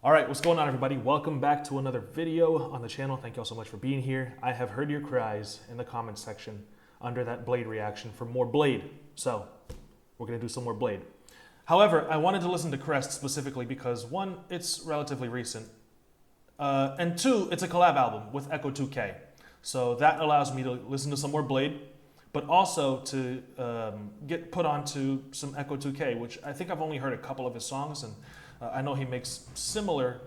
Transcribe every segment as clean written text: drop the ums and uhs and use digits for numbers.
All right, what's going on, everybody? Welcome back to another video on the channel. Thank you all so much for being here. I have heard your cries in the comments section under that Bladee reaction for more Bladee. So we're gonna do some more Bladee. However, I wanted to listen to Crest specifically because one, it's relatively recent, and two, it's a collab album with Ecco2k. So that allows me to listen to some more Bladee, but also to get put onto some Ecco2k, which I think I've only heard a couple of his songs, and I know he makes similar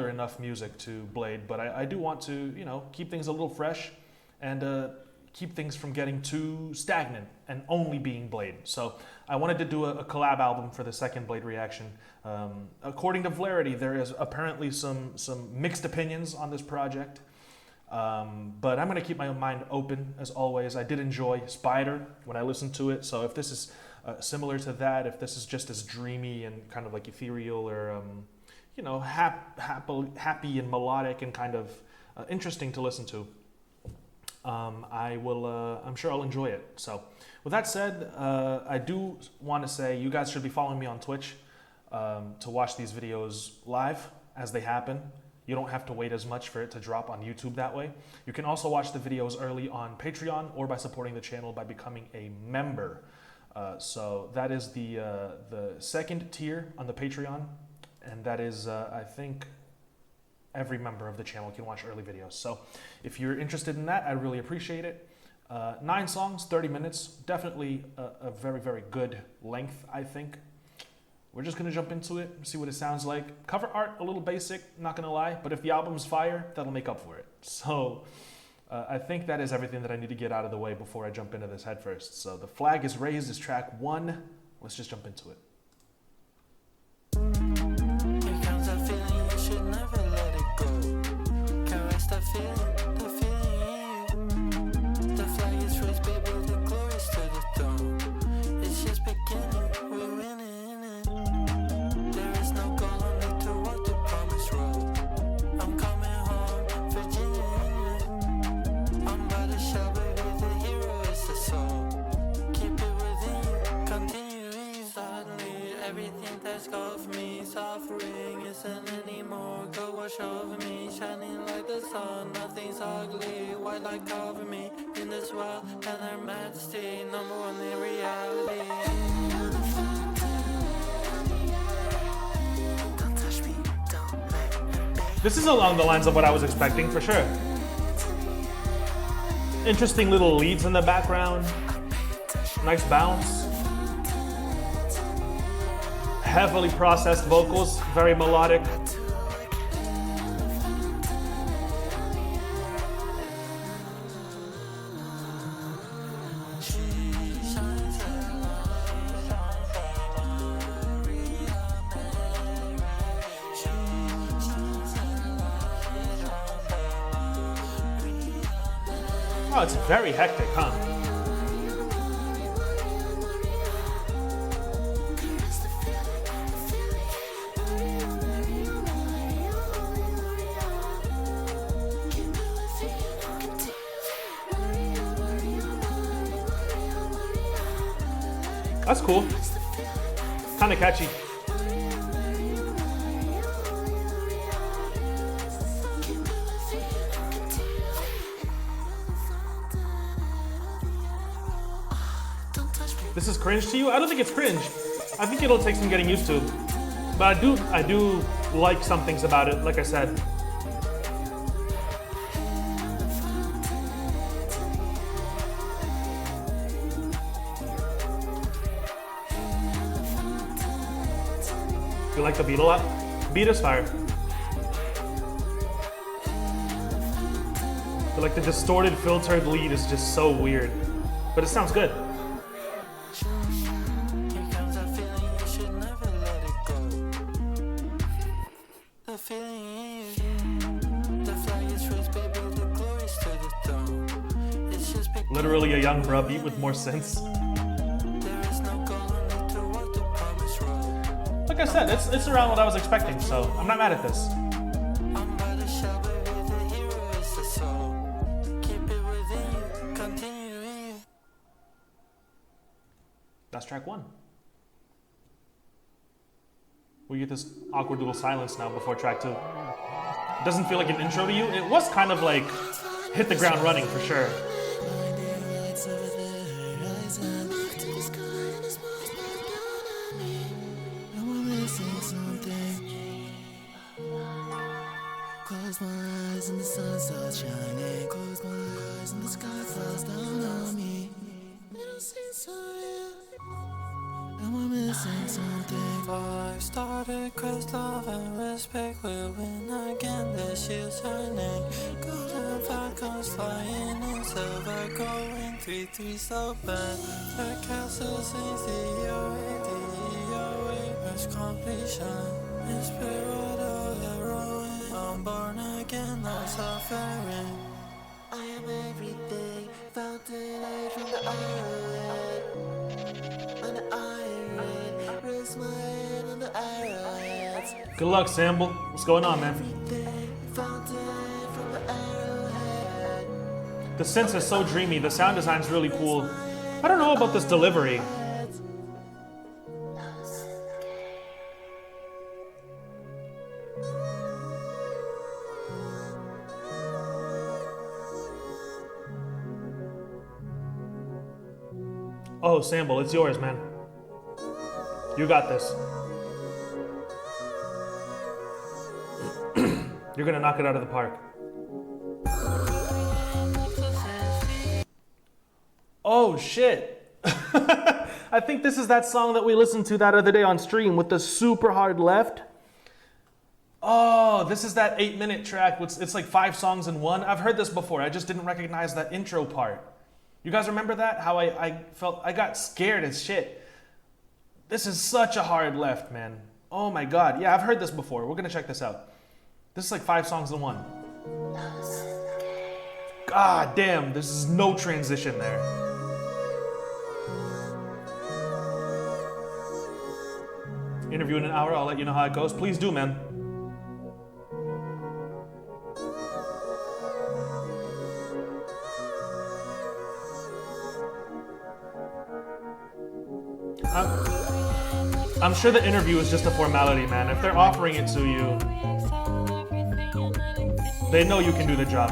enough music to Bladee, but I do want to, keep things a little fresh and keep things from getting too stagnant and only being Bladee. So I wanted to do a collab album for the second Bladee reaction. According to Vlarity, there is apparently some mixed opinions on this project, but I'm going to keep my mind open as always. I did enjoy Spider when I listened to it, so if this is similar to that, if this is just as dreamy and kind of like ethereal or happy and melodic and kind of interesting to listen to, I'm sure I'll enjoy it. So with that said, I do want to say you guys should be following me on Twitch to watch these videos live as they happen. You don't have to wait as much for it to drop on YouTube that way. You can also watch the videos early on Patreon or by supporting the channel by becoming a member. So that is the second tier on the Patreon, and that is, I think, every member of the channel can watch early videos. So if you're interested in that, I really appreciate it. 9 songs, 30 minutes, definitely a very, very good length, I think. We're just going to jump into it, see what it sounds like. Cover art, a little basic, not going to lie, but if the album's fire, that'll make up for it. So I think that is everything that I need to get out of the way before I jump into this head first. So the flag is raised is track 1. Let's just jump into it. Here comes that feeling, you should never let it go. Caress that feeling, the feeling. The flag is raised, baby, the glory's to the throne. It's just beginning, we're winning it. There is no goal, only to walk the promised road. I'm coming home, Virginia. I'm by the shell, baby, the hero is the soul. Keep it within you, continuing suddenly. Everything that's got for me, suffering isn't anymore. Go wash over me, shining like the sun. Nothing's ugly, white light cover me in this world and their majesty. Number one in reality. Don't touch me, don't let me. This is along the lines of what I was expecting, for sure. Interesting little leads in the background. Nice bounce. Heavily processed vocals, very melodic. Oh, it's very hectic, huh? That's cool. Kind of catchy. This is cringe to you? I don't think it's cringe. I think it'll take some getting used to. But I do like some things about it, like I said. You like the beat a lot? Beat is fire. But like the distorted, filtered lead is just so weird. But it sounds good. Here comes that feeling, you should never let it go. The feeling, the flag is raised, baby, the glory's to the throne. It's just beginning. Literally a young bruh beat with more sense. There is no goal, only to walk the promised road. Like I said, it's around what I was expecting, so I'm not mad at this. I'm by the shell, baby, the hero is the soul. Keep it within you, continuing. That's track 1. We get this awkward little silence now before track 2. It doesn't feel like an intro to you. It was kind of like hit the ground running for sure. Close my eyes and the sun starts shining. Close my eyes and the sky falls down on me. It don't seem so real. Am I missing something? 5-started Crest, love and respect will win again. The shield's shining. Golden falcons flying in silver, going 3-3 so bad. The castle sings the away, rush completion. Inspired of the ruin. I'm born again, I'm suffering. I am everything, fountain light from the arrowhead. On the iron, rest my hand on the arrowheads. Good luck, Samble. What's going on, man? Fountain from the arrowhead. The synth is so dreamy. The sound design's really cool. I don't know about this delivery. Oh, Samble, it's yours, man. You got this. You're gonna knock it out of the park. Oh, shit. I think this is that song that we listened to that other day on stream with the super hard left. Oh, this is that 8-minute track. It's like 5 songs in one. I've heard this before. I just didn't recognize that intro part. You guys remember that? How I felt, I got scared as shit. This is such a hard left, man. Oh my God. Yeah, I've heard this before. We're gonna check this out. This is like 5 songs in one. God damn, this is no transition there. Interview in an hour, I'll let you know how it goes. Please do, man. I'm sure the interview is just a formality, man. If they're offering it to you, they know you can do the job.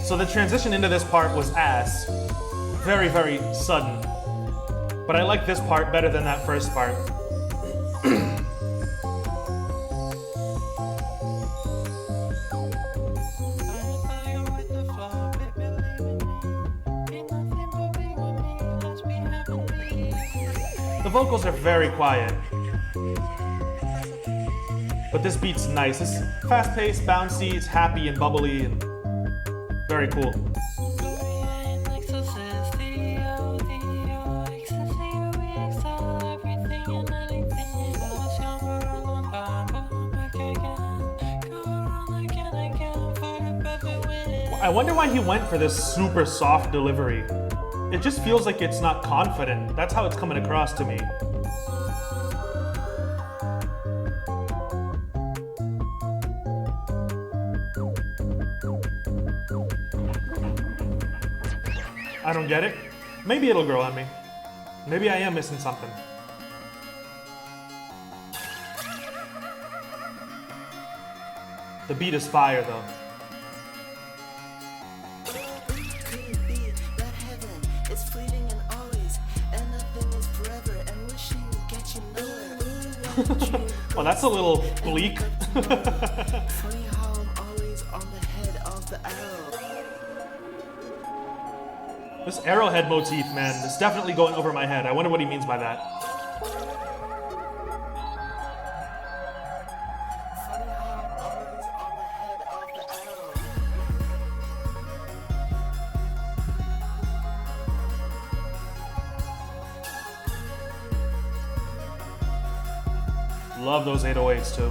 So the transition into this part was ass. Very, very sudden. But I like this part better than that first part. The vocals are very quiet. But this beat's nice. It's fast-paced, bouncy, it's happy and bubbly and very cool. I wonder why he went for this super soft delivery. It just feels like it's not confident. That's how it's coming across to me. I don't get it. Maybe it'll grow on me. Maybe I am missing something. The beat is fire though. Well, that's a little bleak. Funny how I'm always on the head of the arrow. This arrowhead motif, man, is definitely going over my head. I wonder what he means by that. Funny how I'm always on the head of the arrow. Love those 808s too.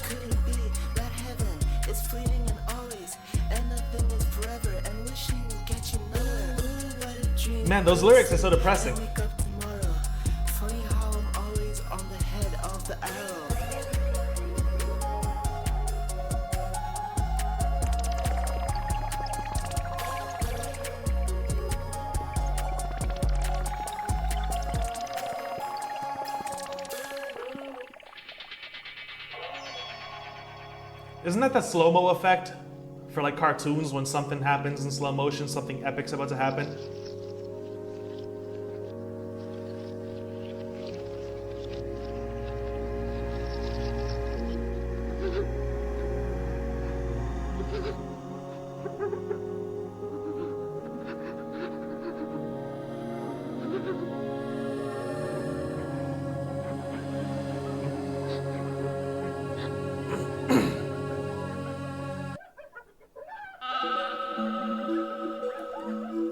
Could it be that heaven is fleeting and always, and nothing is forever, and wishing will get you nowhere? What a dream. Man, those lyrics are so depressing. Wake up tomorrow. Funny how I'm always on the head of the arrow. Isn't that the slow-mo effect for like cartoons when something happens in slow motion, something epic's about to happen?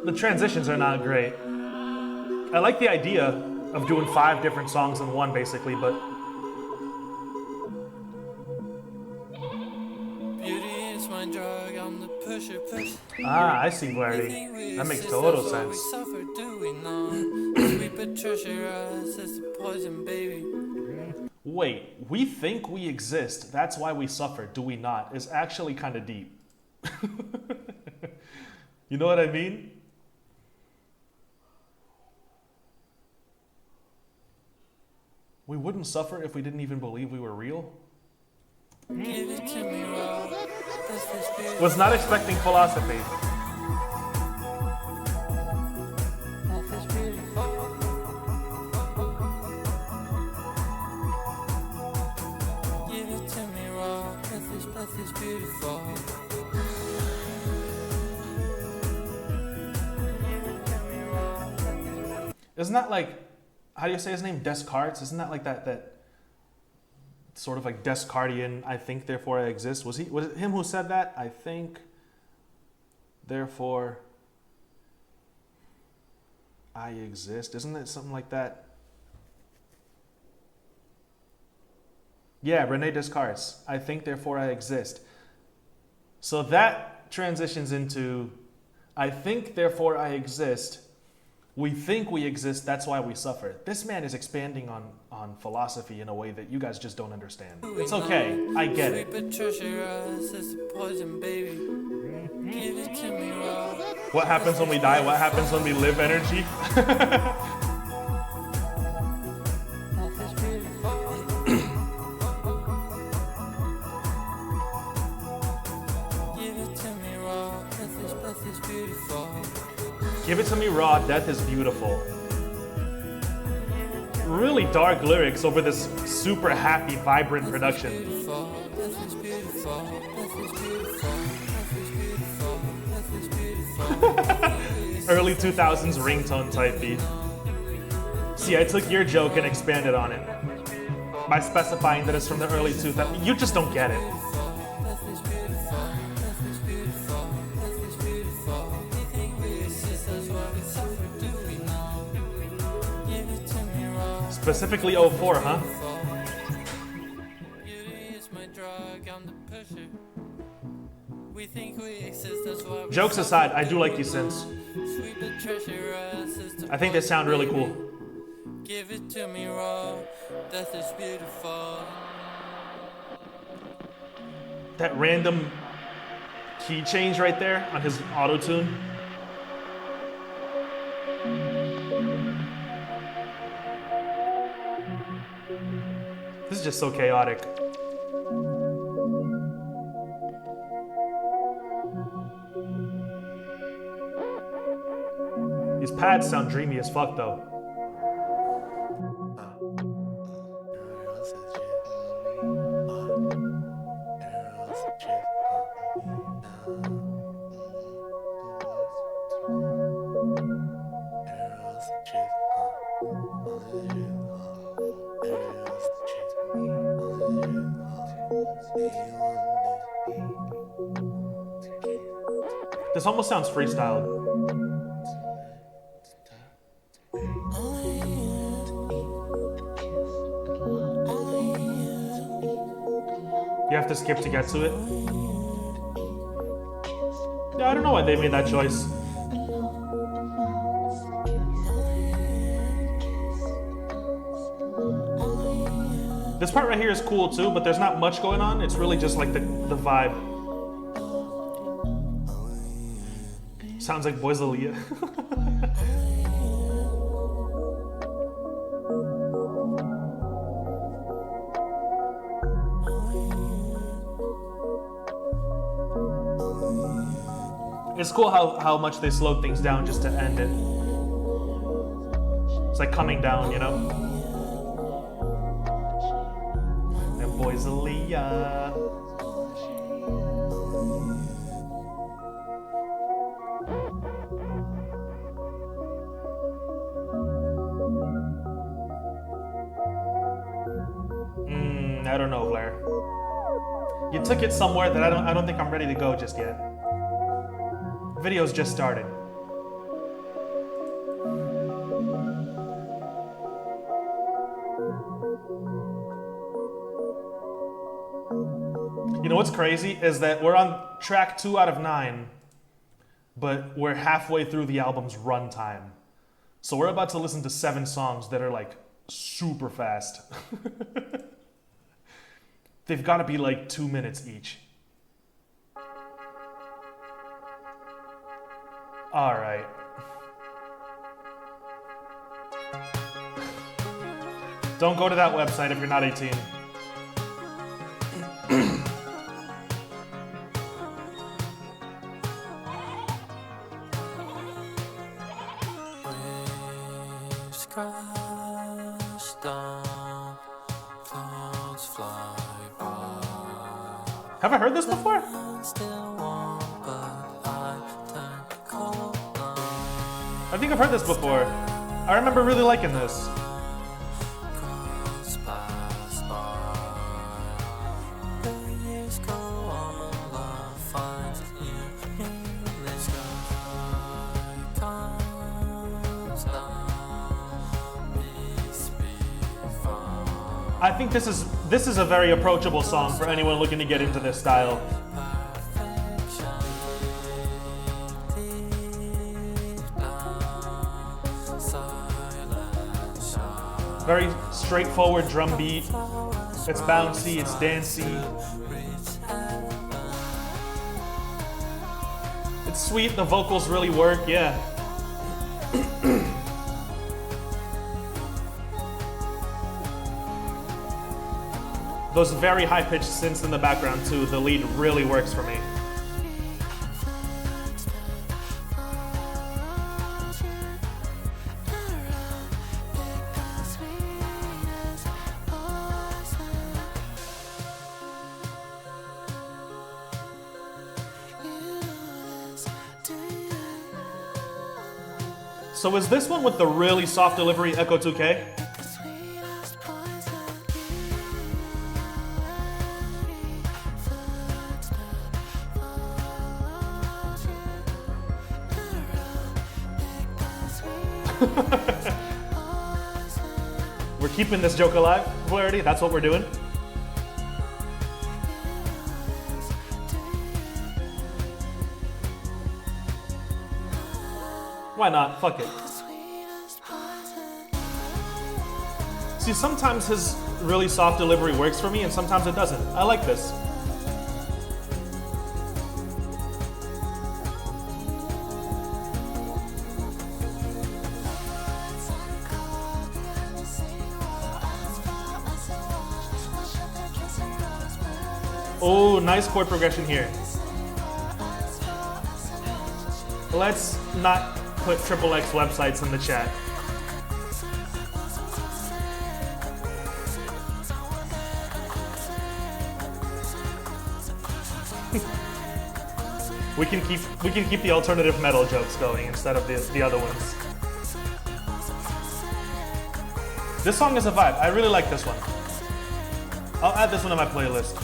The transitions are not great. I like the idea of doing 5 different songs in one, basically, but Beauty is my drug, I'm the pusher, push. I see, Bladee. That makes total sense. We suffer, do we not? Sweet Patricia, us is the poison, baby. Wait, we think we exist, that's why we suffer, do we not? Is actually kind of deep. You know what I mean? We wouldn't suffer if we didn't even believe we were real? Give it to me raw. That's the spirit. Was not expecting philosophy. Life is beautiful. Give it to me raw. Life is beautiful. Isn't that like, how do you say his name? Descartes? Isn't that like that sort of like Descartian, I think, therefore I exist? Was it him who said that? I think, therefore I exist. Isn't it something like that? Yeah, Rene Descartes. I think, therefore I exist. So that transitions into I think, therefore I exist. We think we exist, that's why we suffer. This man is expanding on philosophy in a way that you guys just don't understand. It's okay, I get it. Sweet Patricia, us is the poison, baby. Give it to me raw. What happens when we die? What happens when we live energy? Life is beautiful. Give it to me raw. Death is beautiful. Give it to me raw, death is beautiful. Really dark lyrics over this super happy, vibrant production. Beautiful. Death is beautiful. Death is beautiful. Death is beautiful. Death is beautiful. Early 2000s ringtone type beat. See, I took your joke and expanded on it by specifying that it's from the early 2000s. You just don't get it. Death is beautiful. Death is beautiful. Death is beautiful. We think we exist, that's why we suffer, do we not? Give it to me raw. Specifically 04, huh? Beauty is my drug, I'm the pusher. We think we exist, that's why we Jokes suffer, aside, I do like we these synths. not? Sweet Patricia, us is the I think they sound really poison, cool. baby. Give it to me raw. Death is beautiful. That random key change right there on his auto tune. This is just so chaotic. These pads sound dreamy as fuck though. This almost sounds freestyled. You have to skip to get to it. Yeah, I don't know why they made that choice. This part right here is cool too, but there's not much going on. It's really just like the vibe. Sounds like Boys Aaliyah. It's cool how much they slowed things down just to end it. It's like coming down, you know? And boys Aaliyah. I don't know, Blair. You took it somewhere that I don't think I'm ready to go just yet. Video's just started. You know what's crazy is that we're on track 2 out of 9, but we're halfway through the album's runtime. So we're about to listen to 7 songs that are like super fast. They've got to be like 2 minutes each. All right. Don't go to that website if you're not 18. Waves crash down, clouds fly by. Have I heard this before? Still warm, but I turn cold now. I think I've heard this before. I remember really liking this. Clouds pass by. The years go on, love finds you in the sky. Comes down, peace be found. I think this is a very approachable song for anyone looking to get into this style. Very straightforward drum beat. It's bouncy, it's dancey. It's sweet, the vocals really work, yeah. Those very high-pitched synths in the background too, the lead really works for me. So is this one with the really soft delivery Ecco2k? We're keeping this joke alive, Clarity. That's what we're doing. Why not? Fuck it. See, sometimes his really soft delivery works for me and sometimes it doesn't. I like this. Oh, nice chord progression here. Let's not put XXX websites in the chat. we can keep the alternative metal jokes going instead of the other ones. This song is a vibe. I really like this one. I'll add this one to my playlist.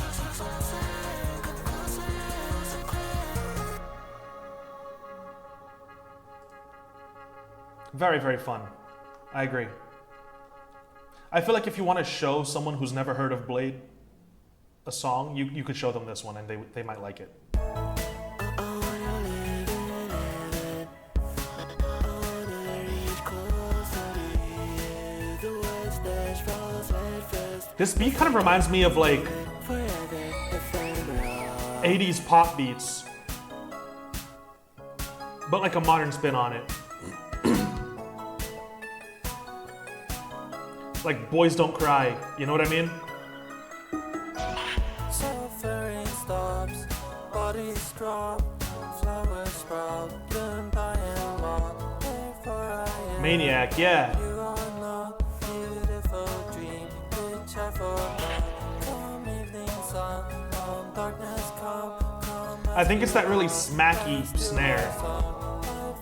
Very, very fun. I agree. I feel like if you want to show someone who's never heard of Bladee a song, you could show them this one and they might like it. This beat kind of reminds me of like 80s pop beats, but like a modern spin on it. Like Boys Don't Cry, you know what I mean? Suffering stops, bodies drop, flowers sprout. Maniac, yeah. You are no beautiful dream, picture for come evening sun, come darkness come. I think it's that really smacky snare.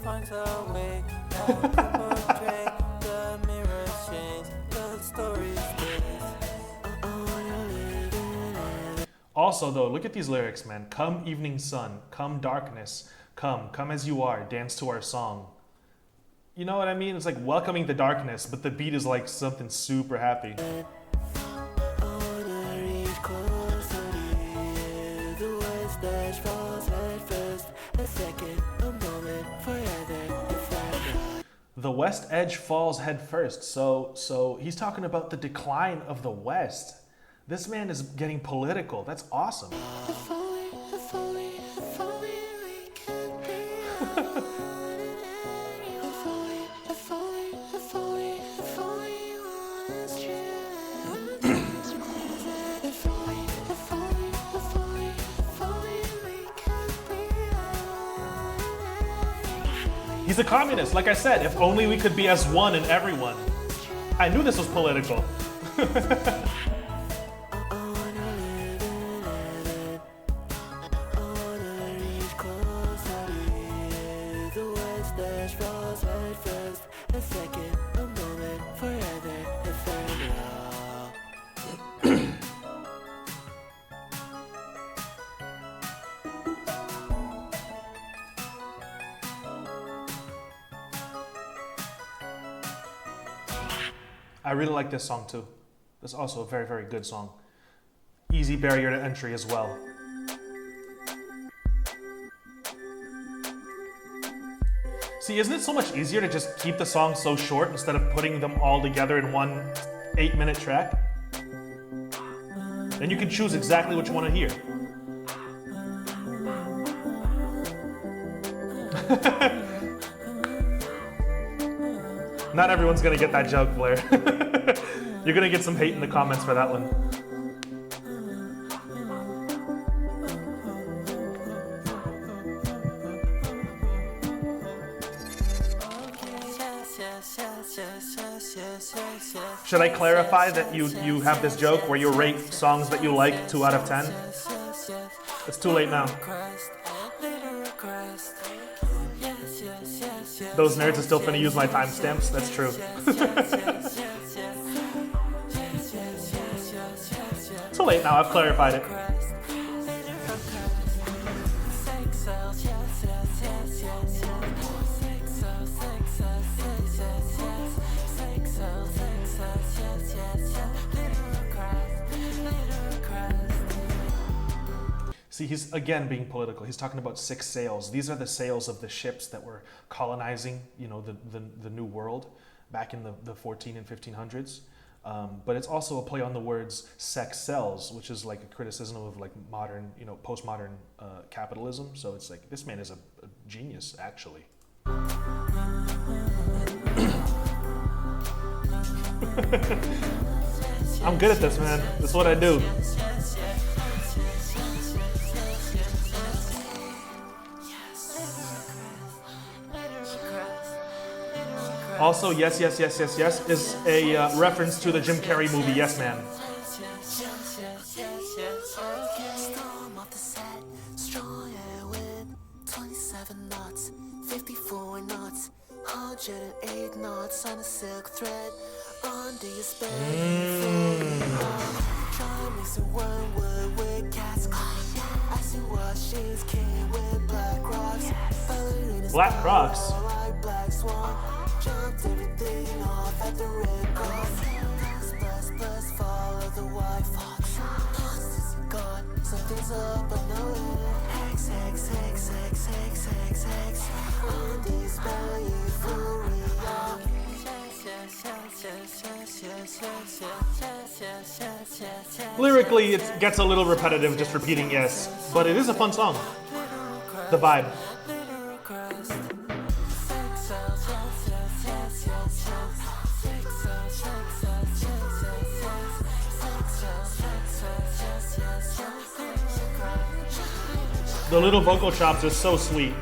Finds a way to portray the mirror change, the story stays. Also, though, look at these lyrics, man. Come evening sun, come darkness, come as you are, dance to our song. You know what I mean? It's like welcoming the darkness, but the beat is like something super happy. The West Edge falls head first. So he's talking about the decline of the West. This man is getting political. That's awesome. He's a communist, like I said. If only we could be as one in everyone. I knew this was political. I really like this song too. This is also a very, very good song. Easy barrier to entry as well. See, isn't it so much easier to just keep the song so short instead of putting them all together in one 8-minute track? Then you can choose exactly what you want to hear. Not everyone's gonna get that joke, Blair. You're gonna get some hate in the comments for that one. Should I clarify that you have this joke where you rate songs that you like 2 out of 10? It's too late now. Those nerds are still finna use my timestamps. That's true. Too late now. I've clarified it. See, he's again being political. He's talking about 6 sails. These are the sails of the ships that were colonizing, you know, the New World back in the 14 and 1500s. But it's also a play on the words sex sells, which is like a criticism of like modern, you know, postmodern capitalism. So it's like, this man is a genius, actually. I'm good at this, man. This is what I do. Also, Yes, Yes, Yes, Yes, Yes is a reference to the Jim Carrey movie, Yes Man. Storm off the set, strong air wind, 27 knots, 54 knots, 108 knots on a silk thread, under your spell. Try me some wormwood with cats. I see what she's king with black rocks. Black Crocs. Black swan. Jumped everything off at the red cross. Plus, follow the white fox. Monsters are gone, something's up, I know it. Hex, hex, hex, hex, hex, hex, hex. On these value for real. Lyrically, it gets a little repetitive just repeating yes, but it is a fun song. The vibe. The little vocal chops are so sweet.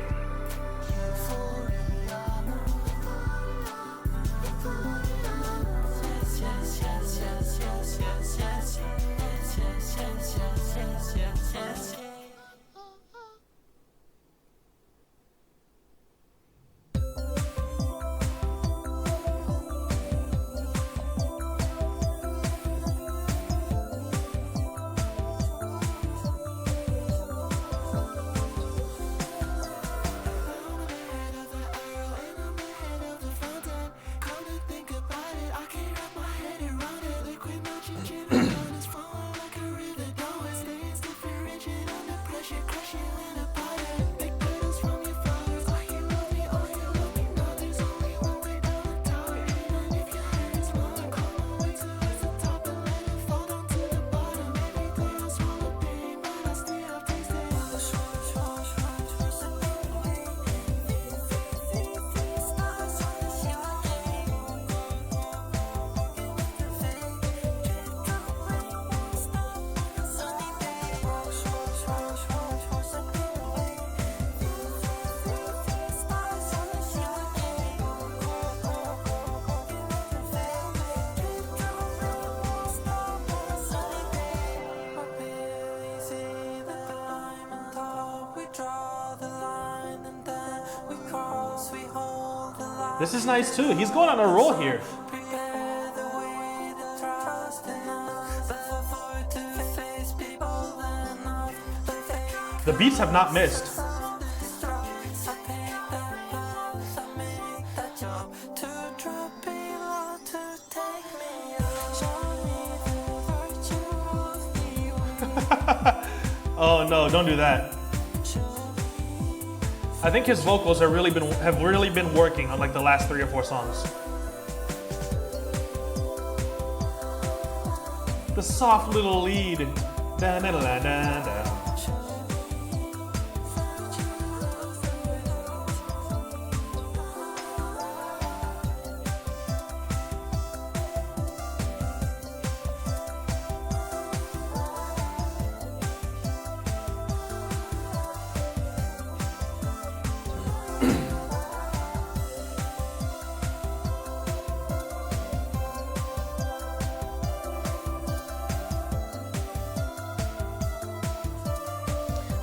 This is nice too. He's going on a roll here. Prepare the way to trust enough. Level forward to face people enough. The fake The beats have not missed. self-destruct. I pick that path, I make that jump. To drop below, to take me up. Show me the virtue of me. Oh no, don't do that. I think his vocals have really been working on like the last 3 or 4 songs. The soft little lead. Da, da, da, da, da.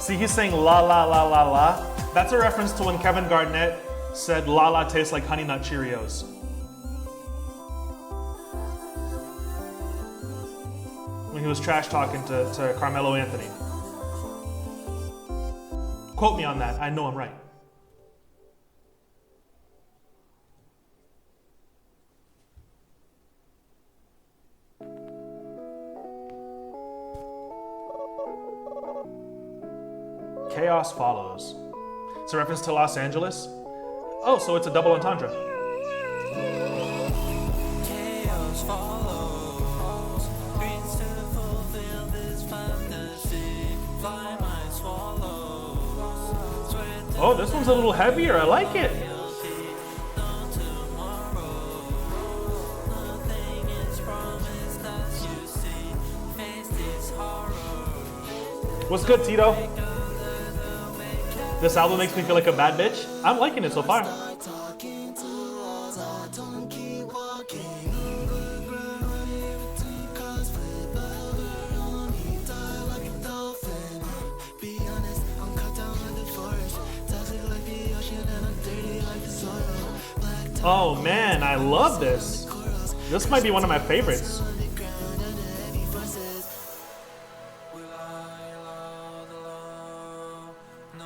See, he's saying la la la la la. That's a reference to when Kevin Garnett said la la tastes like Honey Nut Cheerios. When he was trash talking to Carmelo Anthony. Quote me on that. I know I'm right. Chaos follows. It's a reference to Los Angeles. Oh, so it's a double entendre. Chaos follows. Dreams to fulfill this fantasy. Fly my swallows. Sweat Oh, this one's a little heavier. I like it. guilty. No tomorrow. Nothing is promised as you see. Face this horror. What's good, Tito? This album makes me feel like a bad bitch. I'm liking it so far. Talking to walls, I don't keep walking. Running between cars, flip over on me, die like a dolphin. Be honest, I'm cut down like the forest. Toxic like the ocean, and I'm dirty like the soil. Black Oh man, I love this. This might be one of my favorites. on the ground and the heavy forces. Will I allow the love? No,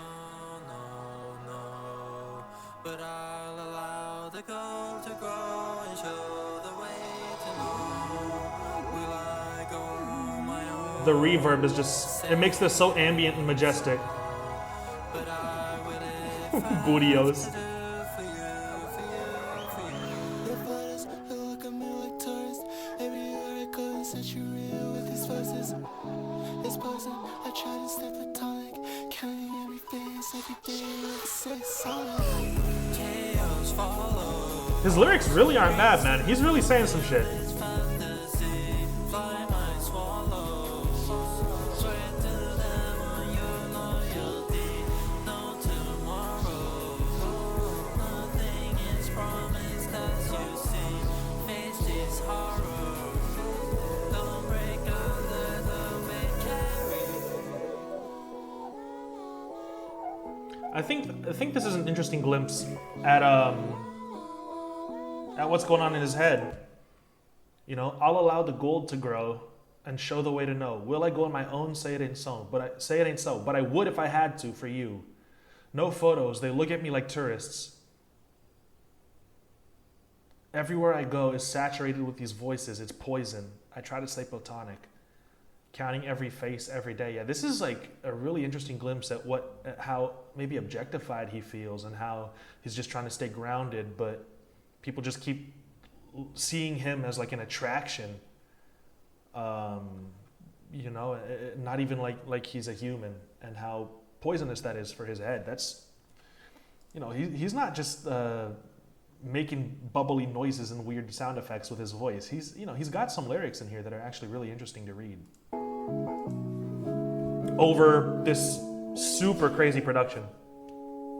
no, no. But I'll allow the gold to grow and show the way to know. Will I go my own? The reverb is just, it makes this so ambient and majestic. But I will if I Bootios. do for you, for you, for you. The photos look at me like tourists. Everywhere I go, it's such a real with these verses. It's posing, I try to stay platonic. Counting every face, every day with 6 solid. Chaos follows. His lyrics really aren't bad, man. He's really saying some shit. It's fantasy. Fly my swallows. Swear to them on your loyalty. No tomorrow. Nothing is promised as you see. Face this horror. Don't break under the weight carry. I think this is an interesting glimpse at what's going on in his head. You know, I'll allow the gold to grow and show the way to know. Will I go on my own? Say it ain't so. But I would if I had to for you. No photos. They look at me like tourists. Everywhere I go is saturated with these voices. It's poison. I try to stay platonic. Counting every face every day. Yeah, this is like a really interesting glimpse at how maybe objectified he feels and how he's just trying to stay grounded, but people just keep seeing him as like an attraction. You know, not even like he's a human, and how poisonous that is for his head. That's, you know, he's not just making bubbly noises and weird sound effects with his voice. He's got some lyrics in here that are actually really interesting to read. Over this super crazy production.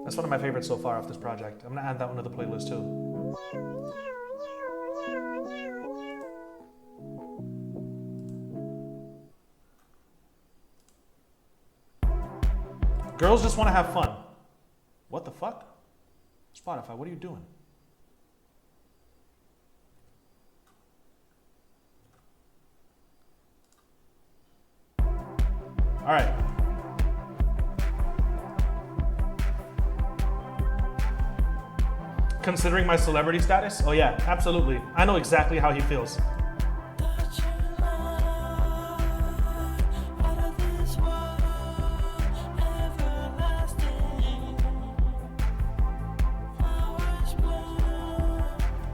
That's one of my favorites so far off this project. I'm gonna add that one to the playlist too. Girls just want to have fun. What the fuck? Spotify, what are you doing? Considering my celebrity status? Oh yeah, absolutely. I know exactly how he feels.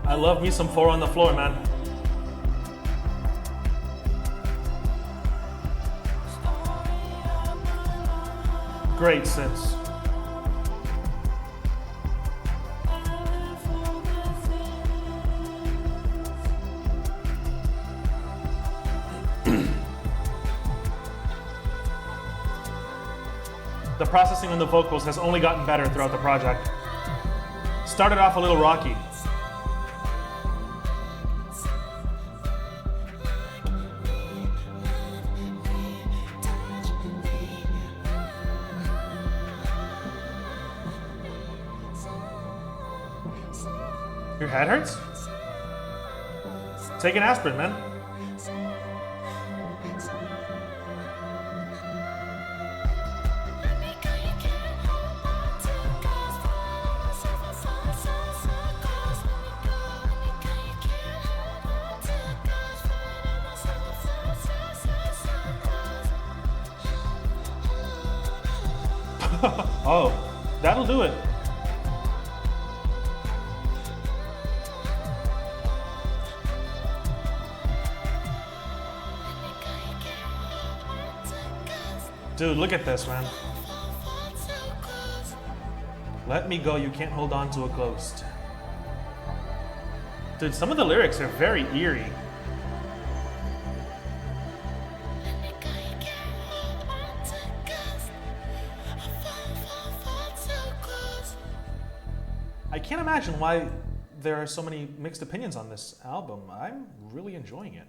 I love me some 4 on the floor, man. Great sense. The processing on the vocals has only gotten better throughout the project. Started off a little rocky. Your head hurts? Take an aspirin, man. Oh, that'll do it. Dude, look at this, man. Let me go, you can't hold on to a ghost. Dude, some of the lyrics are very eerie. I can't imagine why there are so many mixed opinions on this album. I'm really enjoying it.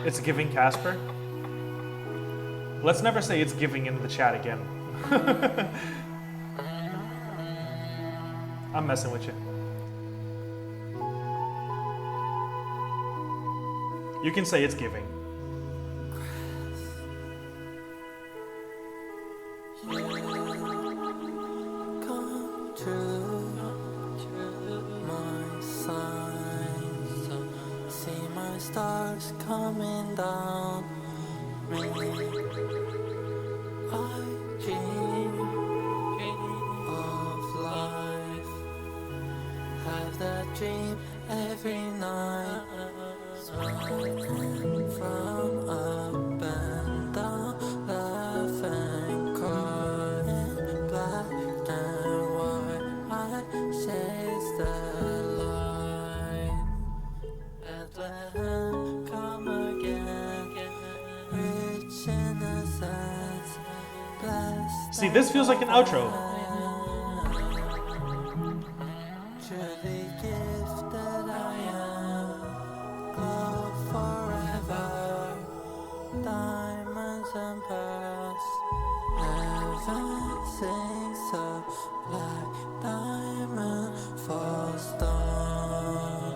It's giving Casper. Let's never say it's giving in the chat again. I'm messing with you. You can say it's giving. Come true, my signs. See my stars coming down. I dream of life. Have that dream every night. Smiling from up and down, laughing, crying, black and white. I chase the light. Bethlehem, come again, rich innocence, blessed. See, this feels like an outro. Truly gifted I am, glow forever, diamonds and pearls, heaven sings up like diamond falls down.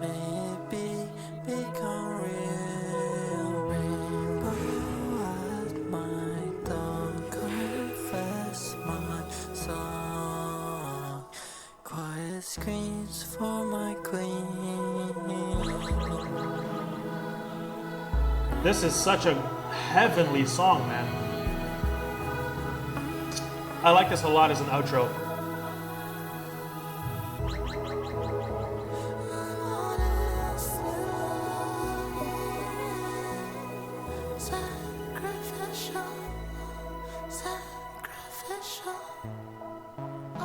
Maybe become real. Rainbow at my dawn, confess my song. Quiet screams for my queen. This is such a heavenly song, man. I like this a lot as an outro. Sacrificial, sacrificial. I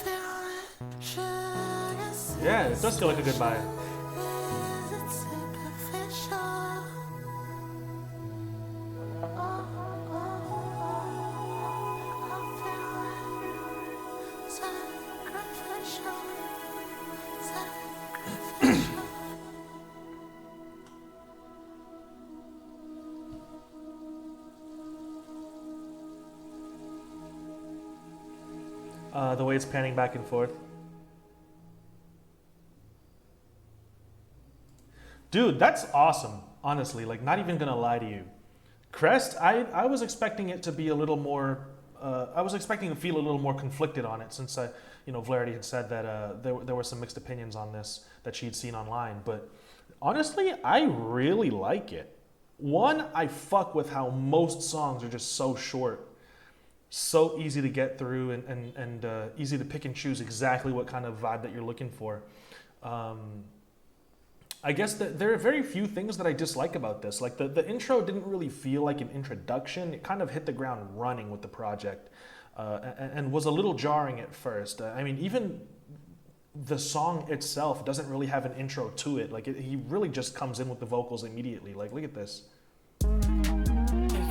feel it. Sugar Yeah, it does feel like a goodbye. is it superficial? I feel it. Sacrificial, sacrificial. The way it's panning back and forth. Dude, that's awesome. Honestly, like not even gonna lie to you. Crest, I was expecting it to be a little more. I was expecting to feel a little more conflicted on it since Bladee had said that there were some mixed opinions on this that she'd seen online. But honestly, I really like it. One, I fuck with how most songs are just so short, so easy to get through, and easy to pick and choose exactly what kind of vibe that you're looking for. I guess that there are very few things that I dislike about this. Like the intro didn't really feel like an introduction. It kind of hit the ground running with the project, and was a little jarring at first. I mean, even the song itself doesn't really have an intro to it. Like he really just comes in with the vocals immediately. Like look at this. Here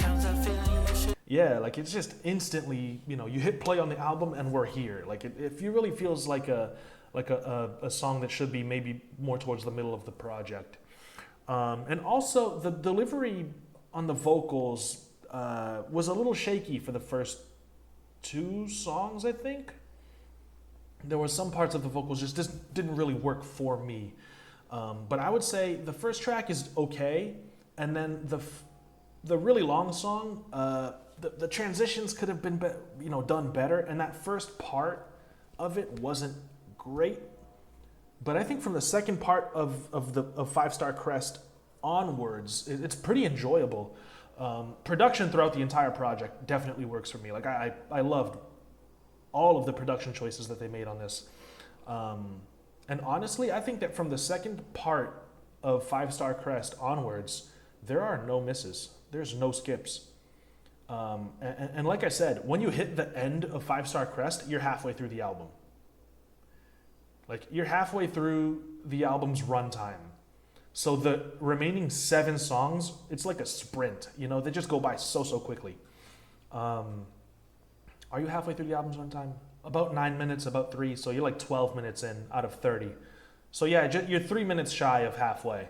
comes that feeling you should Yeah, like it's just instantly, you hit play on the album and we're here. Like it really feels like a song that should be maybe more towards the middle of the project. And also the delivery on the vocals was a little shaky for the first 2 songs, I think. There were some parts of the vocals just didn't really work for me. But I would say the first track is okay, and then the really long song, the transitions could have been done better, and that first part of it wasn't great. But I think from the second part of 5 Star Crest onwards, it's pretty enjoyable. Production throughout the entire project definitely works for me. Like I loved all of the production choices that they made on this. And honestly, I think that from the second part of 5 Star Crest onwards, there are no misses. There's no skips. And like I said, when you hit the end of 5 Star Crest, you're halfway through the album. Like you're halfway through the album's runtime. So the remaining 7 songs, it's like a sprint. They just go by so quickly. Are you halfway through the album's runtime? About 9 minutes, about 3. So you're like 12 minutes in out of 30. So yeah, you're 3 minutes shy of halfway.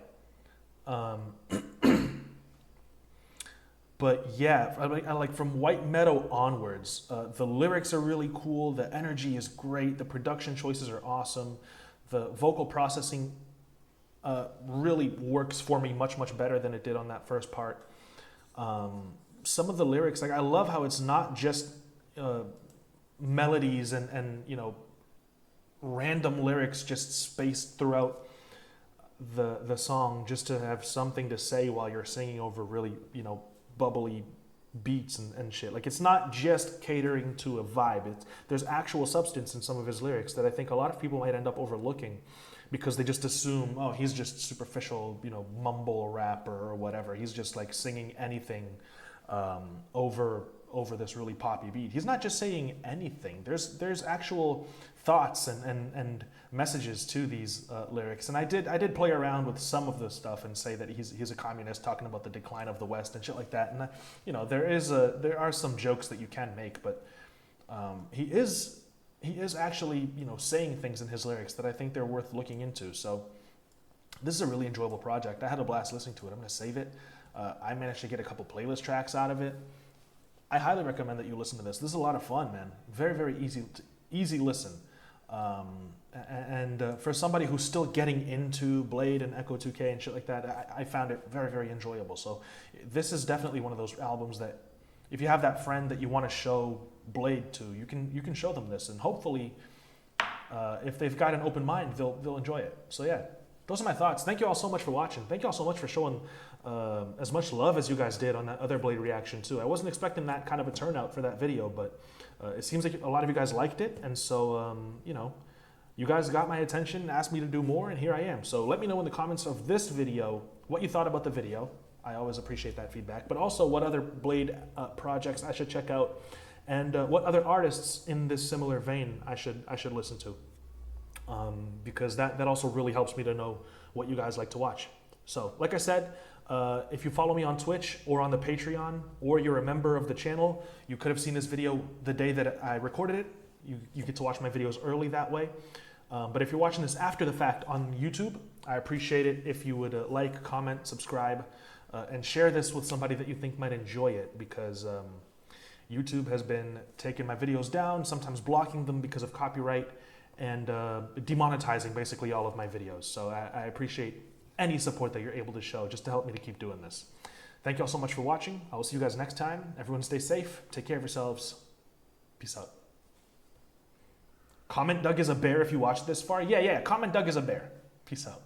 But yeah, I like from White Meadow onwards, the lyrics are really cool. The energy is great. The production choices are awesome. The vocal processing really works for me much better than it did on that first part. Some of the lyrics, like I love how it's not just melodies and random lyrics just spaced throughout the song just to have something to say while you're singing over really bubbly beats and shit. Like it's not just catering to a vibe. There's actual substance in some of his lyrics that I think a lot of people might end up overlooking because they just assume, oh, he's just superficial, mumble rapper or whatever. He's just like singing anything over this really poppy beat. He's not just saying anything. There's actual thoughts and messages to these lyrics. And I did play around with some of the stuff and say that he's a communist talking about the decline of the West and shit like that. And there are some jokes that you can make, but he is actually saying things in his lyrics that I think they're worth looking into. So this is a really enjoyable project. I had a blast listening to it. I'm gonna save it. I managed to get a couple playlist tracks out of it. I highly recommend that you listen to this. This is a lot of fun, man. Very easy listen. And for somebody who's still getting into Bladee and Ecco2k and shit like that, I found it very enjoyable. So this is definitely one of those albums that if you have that friend that you want to show Bladee to, you can show them this, and hopefully if they've got an open mind, they'll enjoy it. So yeah, those are my thoughts. Thank you all so much for watching. Thank you all so much for showing as much love as you guys did on that other Bladee reaction too. I wasn't expecting that kind of a turnout for that video, but it seems like a lot of you guys liked it, and so you guys got my attention, asked me to do more, and here I am. So let me know in the comments of this video what you thought about the video. I always appreciate that feedback, but also what other Bladee projects I should check out, and what other artists in this similar vein I should listen to, because that also really helps me to know what you guys like to watch. So like I said, if you follow me on Twitch or on the Patreon, or you're a member of the channel, you could have seen this video the day that I recorded it. You get to watch my videos early that way. But if you're watching this after the fact on YouTube, I appreciate it if you would like, comment, subscribe, and share this with somebody that you think might enjoy it, because YouTube has been taking my videos down, sometimes blocking them because of copyright, and demonetizing basically all of my videos. So I appreciate any support that you're able to show just to help me to keep doing this. Thank you all so much for watching. I will see you guys next time. Everyone stay safe. Take care of yourselves. Peace out. Comment Doug is a bear if you watched this far. Yeah, comment Doug is a bear. Peace out.